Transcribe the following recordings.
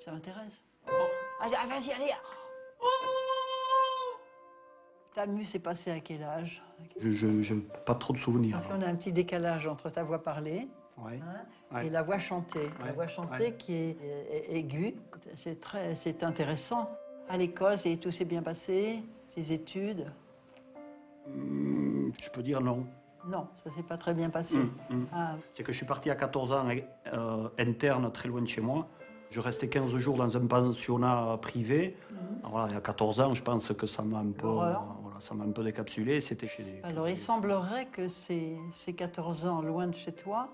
Ça m'intéresse. Allez, vas-y, allez. Ta mue s'est passée à quel âge? Je n'ai pas trop de souvenirs. Parce qu'on a un petit décalage entre ta voix parlée et la voix chantée. La voix chantée qui est aiguë. C'est intéressant. À l'école, tout s'est bien passé? Tes études? Je peux dire non. Non, ça s'est pas très bien passé. Ah. C'est que je suis parti à 14 ans interne, très loin de chez moi. Je restais 15 jours dans un pensionnat privé. Alors voilà, il y a 14 ans, je pense que ça m'a un peu décapsulé. C'était chez Alors, il semblerait que ces 14 ans loin de chez toi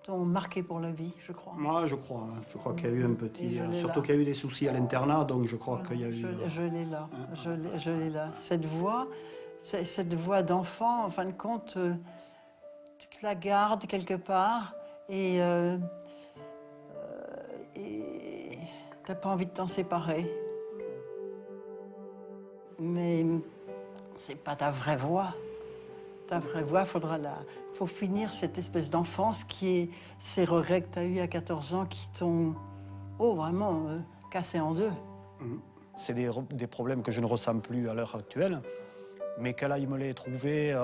t'ont marqué pour la vie, je crois. Moi, je crois. Je crois qu'il y a eu un petit... Surtout qu'il y a eu des soucis à l'internat, donc je crois qu'il y a eu... Je l'ai là, je l'ai là. Cette voix d'enfant, en fin de compte, tu te la gardes quelque part et t'as pas envie de t'en séparer. Mais c'est pas ta vraie voix. Ta vraie voix, faut finir cette espèce d'enfance qui est ces regrets que tu as eus à 14 ans qui t'ont, vraiment cassé en deux. C'est des problèmes que je ne ressens plus à l'heure actuelle, mais qu'elle aille me les trouver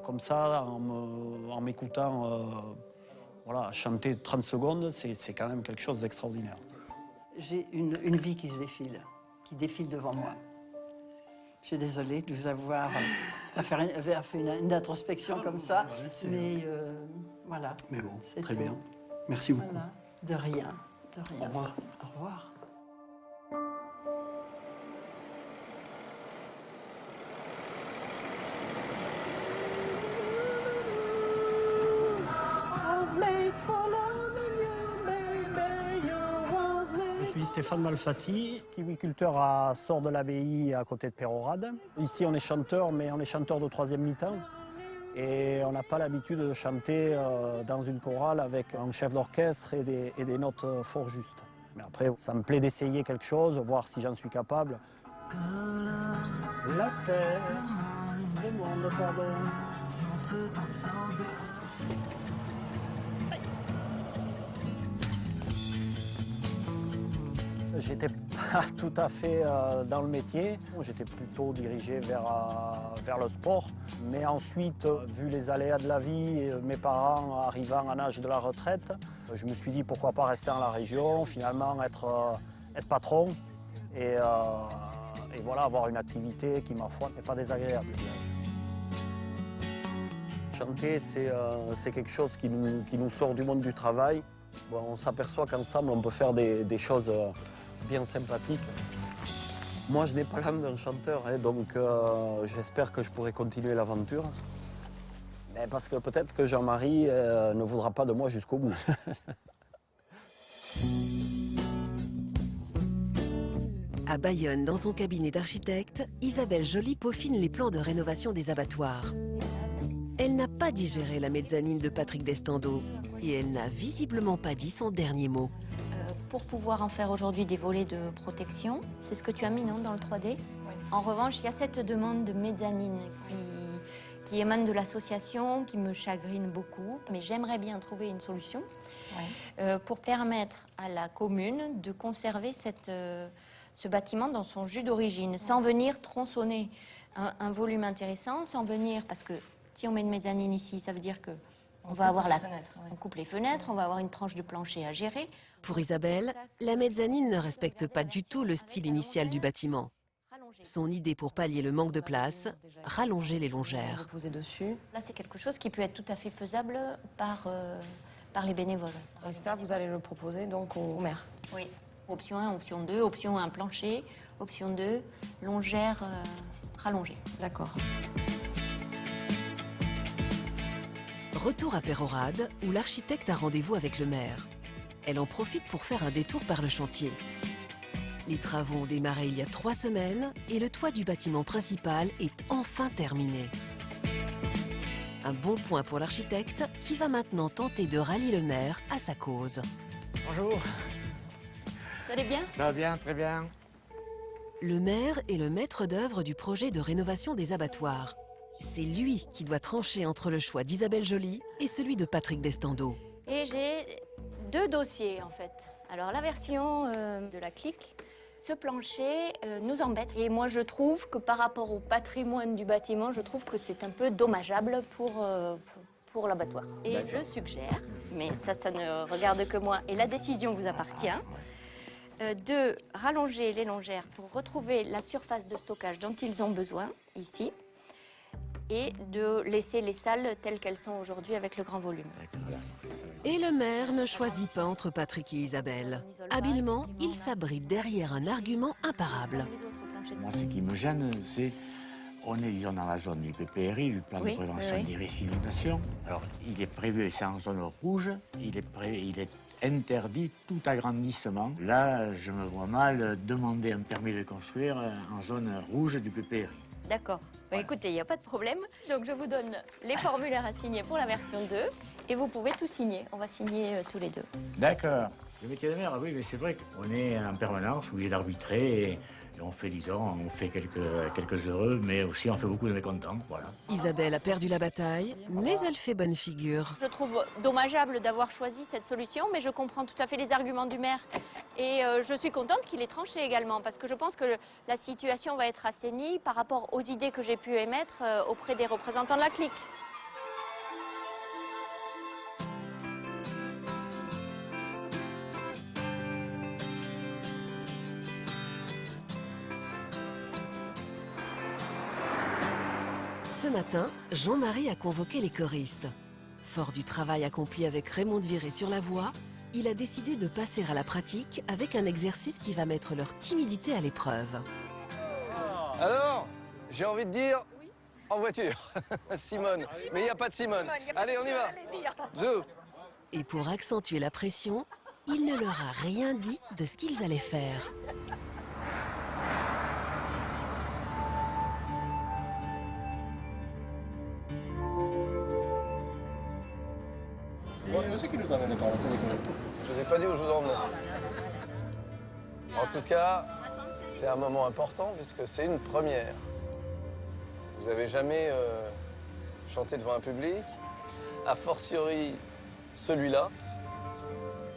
comme ça, en m'écoutant chanter 30 secondes, c'est quand même quelque chose d'extraordinaire. J'ai une vie qui se défile, qui défile devant moi. Je suis désolée de vous avoir fait une introspection comme ça, mais voilà. Mais bon, très bien. Merci beaucoup. Voilà. De rien, de rien. Au revoir. Au revoir. Je suis Stéphane Malfatti, kiwiculteur à Sort de l'Abbaye à côté de Pérorade. Ici on est chanteur, mais on est chanteur de troisième mi-temps. Et on n'a pas l'habitude de chanter dans une chorale avec un chef d'orchestre et des notes fort justes. Mais après, ça me plaît d'essayer quelque chose, voir si j'en suis capable. La terre demande pardon. J'étais pas tout à fait dans le métier. J'étais plutôt dirigé vers le sport. Mais ensuite, vu les aléas de la vie, mes parents arrivant en âge de la retraite, je me suis dit pourquoi pas rester dans la région, finalement être patron et voilà, avoir une activité qui, ma foi, n'est pas désagréable. Chanter, c'est quelque chose qui nous sort du monde du travail. Bon, on s'aperçoit qu'ensemble, on peut faire des choses bien sympathique. Moi, je n'ai pas l'âme d'un chanteur, donc j'espère que je pourrai continuer l'aventure. Mais parce que peut-être que Jean-Marie ne voudra pas de moi jusqu'au bout. À Bayonne, dans son cabinet d'architecte, Isabelle Joly peaufine les plans de rénovation des abattoirs. Elle n'a pas digéré la mezzanine de Patrick Destando et elle n'a visiblement pas dit son dernier mot. Pour pouvoir en faire aujourd'hui des volets de protection, c'est ce que tu as mis, non, dans le 3D? Oui. En revanche, il y a cette demande de mezzanine qui émane de l'association, qui me chagrine beaucoup. Mais j'aimerais bien trouver une solution pour permettre à la commune de conserver ce bâtiment dans son jus d'origine, sans venir tronçonner un volume intéressant, sans venir... Parce que si on met une mezzanine ici, ça veut dire que on va avoir on coupe les fenêtres, on va avoir une tranche de plancher à gérer. Pour Isabelle, la mezzanine ne respecte pas du tout le style initial du bâtiment. Son idée pour pallier le manque de place, rallonger les longères. Là, c'est quelque chose qui peut être tout à fait faisable par les bénévoles. Et ça, vous allez le proposer donc au maire? Oui. Option 1, option 2, option 1, plancher, option 2, longère rallongée. D'accord. Retour à Pérorade, où l'architecte a rendez-vous avec le maire. Elle en profite pour faire un détour par le chantier. Les travaux ont démarré il y a 3 semaines et le toit du bâtiment principal est enfin terminé. Un bon point pour l'architecte qui va maintenant tenter de rallier le maire à sa cause. Bonjour. Ça allait bien? Ça va bien, très bien. Le maire est le maître d'œuvre du projet de rénovation des abattoirs. C'est lui qui doit trancher entre le choix d'Isabelle Joly et celui de Patrick Destando. Et j'ai 2 dossiers, en fait, Alors la version de la clique, ce plancher nous embête. Et moi je trouve que par rapport au patrimoine du bâtiment, je trouve que c'est un peu dommageable pour l'abattoir. Et je suggère, mais ça ne regarde que moi et la décision vous appartient, de rallonger les longères pour retrouver la surface de stockage dont ils ont besoin, ici, et de laisser les salles telles qu'elles sont aujourd'hui avec le grand volume. Et le maire ne choisit pas entre Patrick et Isabelle. Habilement, il s'abrite derrière un argument imparable. Moi, ce qui me gêne, c'est on est, disons, dans la zone du PPRI, du plan de prévention des risques d'inondation. Alors, il est prévu, c'est en zone rouge, il est interdit tout agrandissement. Là, je me vois mal demander un permis de construire en zone rouge du PPRI. D'accord. Bah, écoutez, il n'y a pas de problème. Donc je vous donne les formulaires à signer pour la version 2 et vous pouvez tout signer. On va signer tous les deux. D'accord. Le métier de maire, oui, mais c'est vrai qu'on est en permanence obligé d'arbitrer et on fait, disons, on fait quelques heureux, mais aussi on fait beaucoup de mécontents, voilà. Isabelle a perdu la bataille, mais elle fait bonne figure. Je trouve dommageable d'avoir choisi cette solution, mais je comprends tout à fait les arguments du maire. Et je suis contente qu'il ait tranché également, parce que je pense que la situation va être assainie par rapport aux idées que j'ai pu émettre auprès des représentants de la clique. Ce matin, Jean-Marie a convoqué les choristes. Fort du travail accompli avec Raymond Viré sur la voix, il a décidé de passer à la pratique avec un exercice qui va mettre leur timidité à l'épreuve. Alors, j'ai envie de dire, en voiture, Simone. Mais il n'y a pas de Simone. Allez, on y va. Zou. Et pour accentuer la pression, il ne leur a rien dit de ce qu'ils allaient faire. C'est qui nous emmène par là, je vous ai pas dit où je vous emmène. En tout cas, c'est un moment important puisque c'est une première. Vous n'avez jamais chanté devant un public, a fortiori celui-là,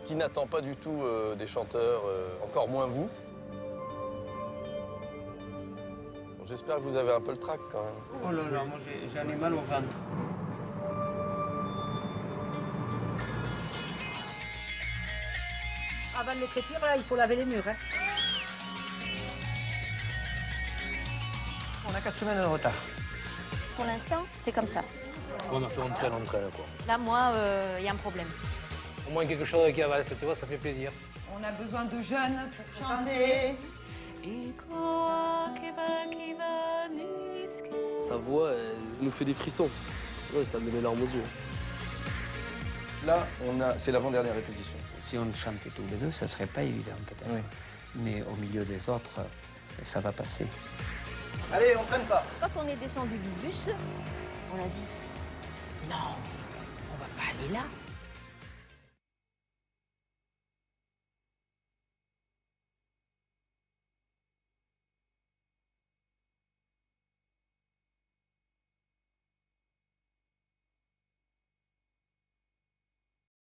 qui n'attend pas du tout des chanteurs, encore moins vous. Bon, j'espère que vous avez un peu le trac quand même. Oh là là, moi j'en ai mal au ventre. Avant de l'écriture, là, il faut laver les murs. Hein. On a 4 semaines de retard. Pour l'instant, c'est comme ça. On a fait on traîne, quoi. Là, moi, il y a un problème. Au moins quelque chose qui avance, tu vois, ça fait plaisir. On a besoin de jeunes pour chanter. Sa voix, elle nous fait des frissons. Ouais, ça me met les larmes aux yeux. Là, c'est l'avant-dernière répétition. Si on chantait tous les deux, ça serait pas évident peut-être. Oui. Mais au milieu des autres, ça va passer. Allez, on traîne pas. Quand on est descendu du bus, on a dit non, on va pas aller là.